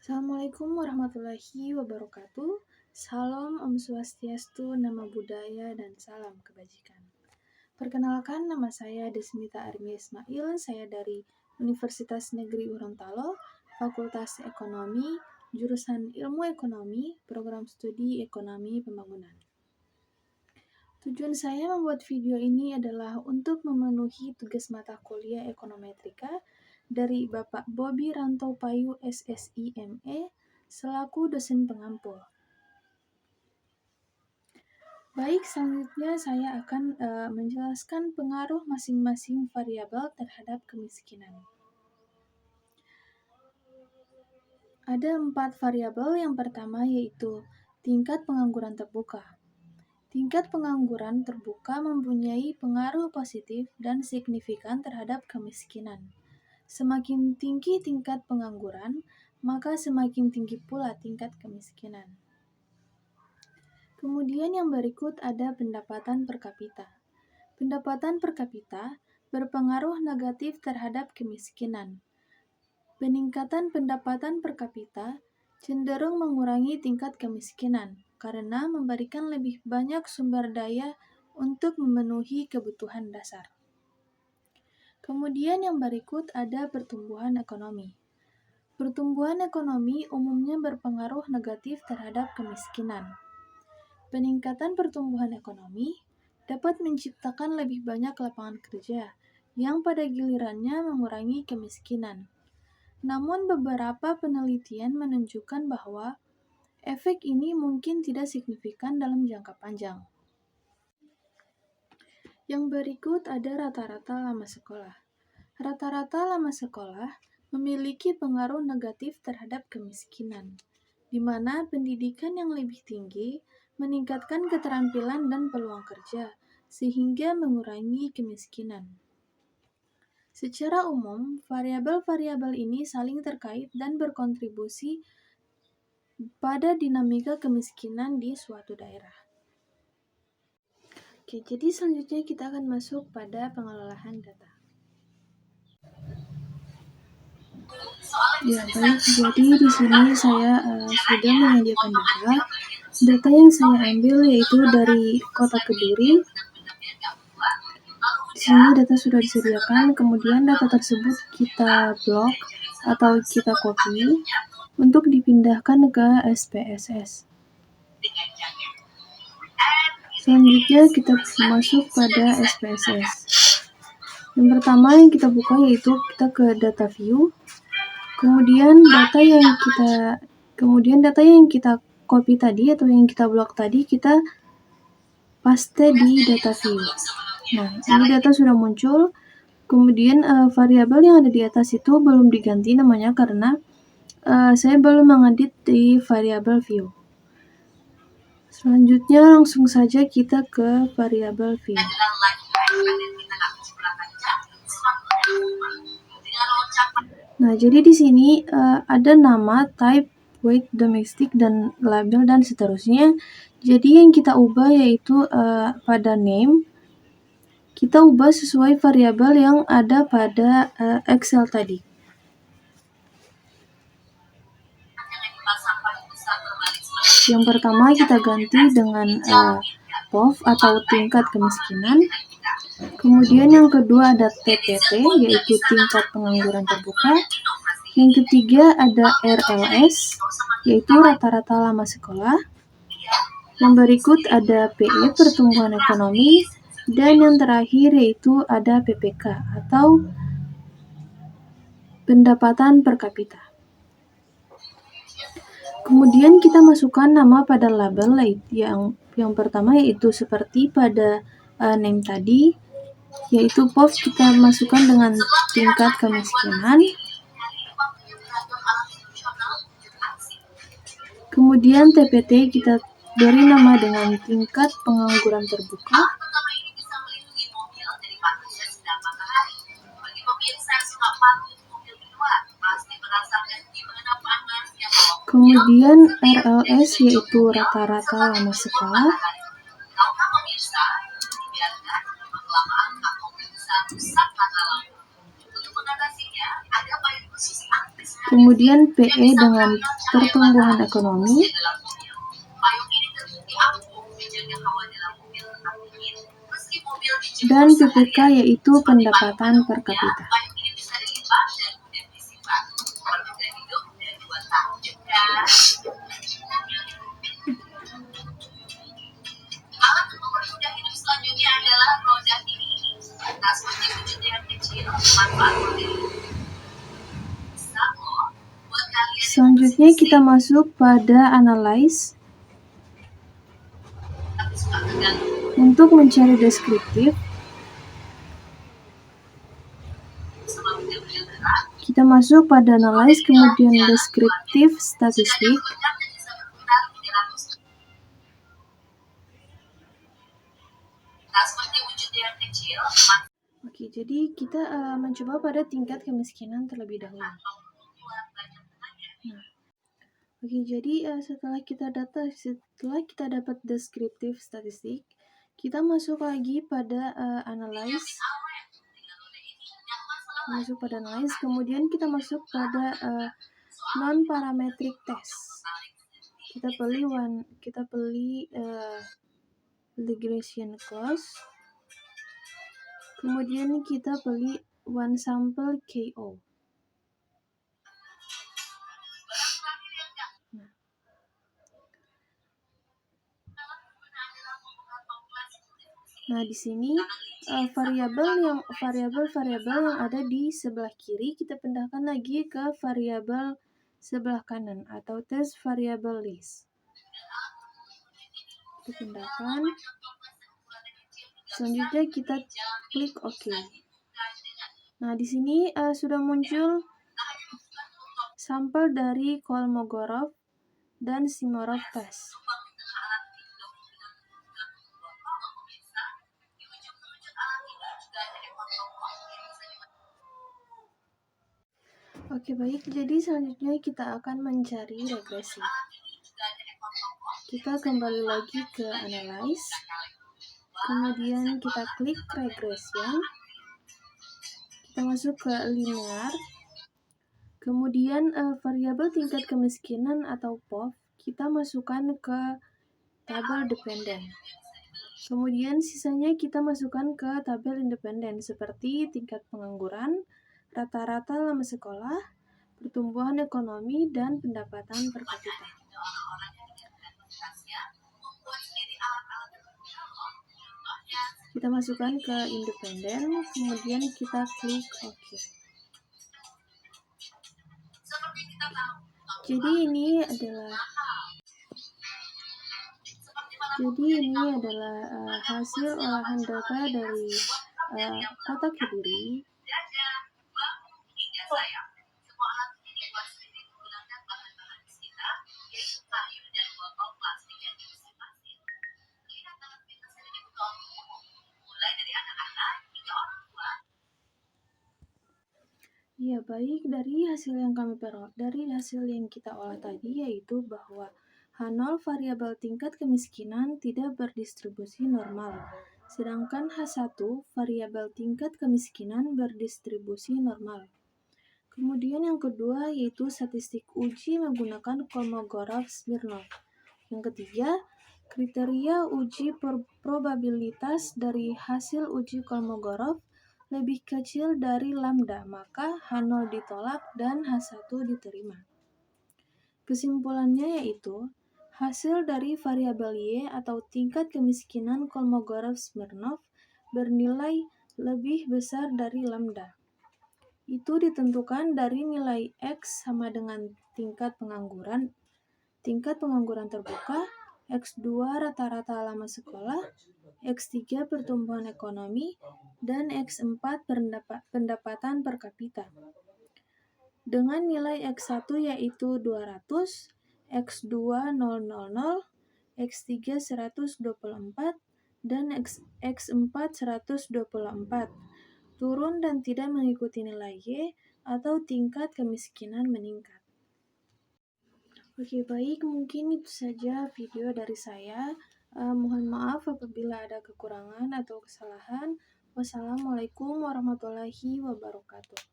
Assalamualaikum warahmatullahi wabarakatuh. Salam Om Swastiastu, Namo Buddhaya, dan salam kebajikan. Perkenalkan, nama saya Desmita Armi Ismail. Saya dari Universitas Negeri Gorontalo, Fakultas Ekonomi, jurusan Ilmu Ekonomi, Program Studi Ekonomi Pembangunan. Tujuan saya membuat video ini adalah untuk memenuhi tugas mata kuliah Ekonometrika dari Bapak Bobi Ranto Payu SSI ME selaku dosen pengampu. Baik, selanjutnya saya akan menjelaskan pengaruh masing-masing variabel terhadap kemiskinan. Ada 4 variabel. Yang pertama yaitu tingkat pengangguran terbuka. Tingkat pengangguran terbuka mempunyai pengaruh positif dan signifikan terhadap kemiskinan. Semakin tinggi tingkat pengangguran, maka semakin tinggi pula tingkat kemiskinan. Kemudian yang berikut ada pendapatan per kapita. Pendapatan per kapita berpengaruh negatif terhadap kemiskinan. Peningkatan pendapatan per kapita cenderung mengurangi tingkat kemiskinan karena memberikan lebih banyak sumber daya untuk memenuhi kebutuhan dasar. Kemudian yang berikut ada pertumbuhan ekonomi. Pertumbuhan ekonomi umumnya berpengaruh negatif terhadap kemiskinan. Peningkatan pertumbuhan ekonomi dapat menciptakan lebih banyak lapangan kerja yang pada gilirannya mengurangi kemiskinan. Namun beberapa penelitian menunjukkan bahwa efek ini mungkin tidak signifikan dalam jangka panjang. Yang berikut ada rata-rata lama sekolah. Rata-rata lama sekolah memiliki pengaruh negatif terhadap kemiskinan, di mana pendidikan yang lebih tinggi meningkatkan keterampilan dan peluang kerja, sehingga mengurangi kemiskinan. Secara umum, variabel-variabel ini saling terkait dan berkontribusi pada dinamika kemiskinan di suatu daerah. Oke, jadi selanjutnya kita akan masuk pada pengelolaan data. Ya, baik. Jadi di sini saya sudah menyediakan data. Data yang saya ambil yaitu dari Kota Kediri. Di sini data sudah disediakan, kemudian data tersebut kita blok atau kita copy untuk dipindahkan ke SPSS. Selanjutnya kita masuk pada SPSS. Yang pertama yang kita buka yaitu kita ke data view. Kemudian data yang kita copy tadi atau yang kita blok tadi kita paste di data view. Nah, ini data sudah muncul. Kemudian variabel yang ada di atas itu belum diganti namanya karena saya belum mengedit di variabel view. Selanjutnya langsung saja kita ke variabel view. Nah, jadi di sini ada nama, type, weight, domestic, dan label, dan seterusnya. Jadi yang kita ubah yaitu pada name, kita ubah sesuai variabel yang ada pada Excel tadi. Yang pertama kita ganti dengan POV atau tingkat kemiskinan. Kemudian yang kedua ada TPT, yaitu tingkat pengangguran terbuka. Yang ketiga ada RLS, yaitu rata-rata lama sekolah. Yang berikut ada PE, pertumbuhan ekonomi. Dan yang terakhir yaitu ada PPK atau pendapatan per kapita. Kemudian kita masukkan nama pada label yang pertama yaitu seperti pada name tadi, yaitu POV kita masukkan dengan tingkat kemiskinan. Kemudian TPT kita beri nama dengan tingkat pengangguran terbuka. Kemudian RLS yaitu rata-rata lama sekolah. Kemudian PE dengan pertumbuhan ekonomi, dan PPK yaitu pendapatan per kapita. Selanjutnya kita masuk pada analyze. Untuk mencari deskriptif, kita masuk pada analyze, kemudian deskriptif statistik. Oke, jadi kita mencoba pada tingkat kemiskinan terlebih dahulu. Oke, jadi setelah kita dapat deskriptif statistik, kita masuk lagi pada analyze. Kemudian kita masuk pada non-parametric test. Kita pilih regression clause. Kemudian kita pilih one sample KO. Nah, di sini variabel yang ada di sebelah kiri kita pindahkan lagi ke variabel sebelah kanan atau test variable list. Kita pindahkan. Selanjutnya kita klik OK. Nah, di sini sudah muncul sampel dari Kolmogorov dan Simorov test. Oke, baik. Jadi selanjutnya kita akan mencari regresi. Kita kembali lagi ke analyze. Kemudian kita klik regression. Kita masuk ke linear. Kemudian variabel tingkat kemiskinan atau POV kita masukkan ke tabel dependen. Kemudian sisanya kita masukkan ke tabel independen seperti tingkat pengangguran, rata-rata lama sekolah, pertumbuhan ekonomi, dan pendapatan per kapita. Kita masukkan ke independen, kemudian kita klik OK. Jadi ini adalah hasil olahan data dari Kota Kediri. Ya, baik, dari hasil yang kita olah tadi, yaitu bahwa H0 variabel tingkat kemiskinan tidak berdistribusi normal, sedangkan H1 variabel tingkat kemiskinan berdistribusi normal. Kemudian yang kedua yaitu statistik uji menggunakan Kolmogorov-Smirnov. Yang ketiga, kriteria uji probabilitas dari hasil uji Kolmogorov lebih kecil dari lambda, maka H0 ditolak dan H1 diterima. Kesimpulannya yaitu, hasil dari variabel Y atau tingkat kemiskinan Kolmogorov-Smirnov bernilai lebih besar dari lambda. Itu ditentukan dari nilai X sama dengan tingkat pengangguran terbuka, X2 rata-rata lama sekolah, X3 pertumbuhan ekonomi, dan X4 pendapatan per kapita. Dengan nilai X1 yaitu 200, X2 000, X3 124, dan X4 124. Turun dan tidak mengikuti nilai Y atau tingkat kemiskinan meningkat. Oke, baik, mungkin itu saja video dari saya. Mohon maaf apabila ada kekurangan atau kesalahan. Wassalamualaikum warahmatullahi wabarakatuh.